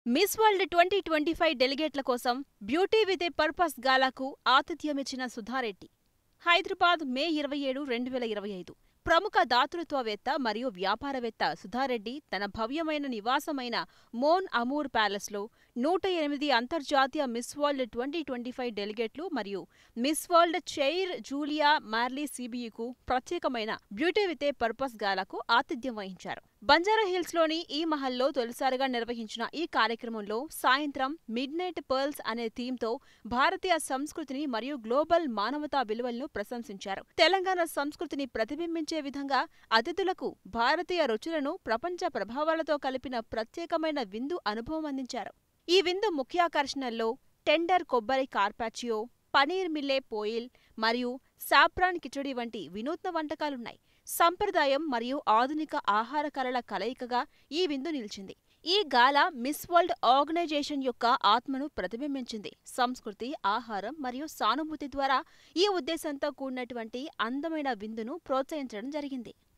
Miss world 2025 డెలిగేట్ల కోసం beauty with a purpose గాలాకు ఆతిథ్యమిచ్చిన సుధారెడ్డి. హైదరాబాద్ మే 27, 2025. ప్రముఖ దాతృత్వవేత్త మరియు వ్యాపారవేత్త సుధారెడ్డి తన భవ్యమైన నివాసమైన మోన్ అమూర్ ప్యాలెస్లో 108 అంతర్జాతీయ మిస్ వరల్డ్ 2025 డెలిగేట్లు మరియు Miss World chair Julia Marley సిబియుకు ప్రత్యేకమైన బ్యూటీ విత్ ఏ పర్పస్ గాలాకు ఆతిథ్యం వహించారు. బంజారాహిల్స్లోని ఈ మహల్లో తొలిసారిగా నిర్వహించిన ఈ కార్యక్రమంలో సాయంత్రం మిడ్ నైట్ పర్ల్స్ అనే థీమ్తో భారతీయ సంస్కృతిని మరియు గ్లోబల్ మానవతా విలువలను ప్రశంసించారు. తెలంగాణ సంస్కృతిని ప్రతిబింబించే విధంగా అతిథులకు భారతీయ రుచులను ప్రపంచ ప్రభావాలతో కలిపిన ప్రత్యేకమైన విందు అనుభవం అందించారు. ఈ విందు ముఖ్యాకర్షణల్లో టెండర్ కొబ్బరి కార్పాచియో, పనీర్ మిల్లే పోయిల్ మరియు సాఫ్రాన్ కిచడీ వంటి వినూత్న వంటకాలున్నాయి. సంప్రదాయం మరియు ఆధునిక ఆహార కళల కలయికగా ఈ విందు నిలిచింది. ఈ గాలా మిస్ వరల్డ్ ఆర్గనైజేషన్ యొక్క ఆత్మను ప్రతిబింబించింది. సంస్కృతి, ఆహారం మరియు సానుభూతి ద్వారా ఈ ఉద్దేశంతో కూడినటువంటి అందమైన విందును ప్రోత్సహించడం జరిగింది.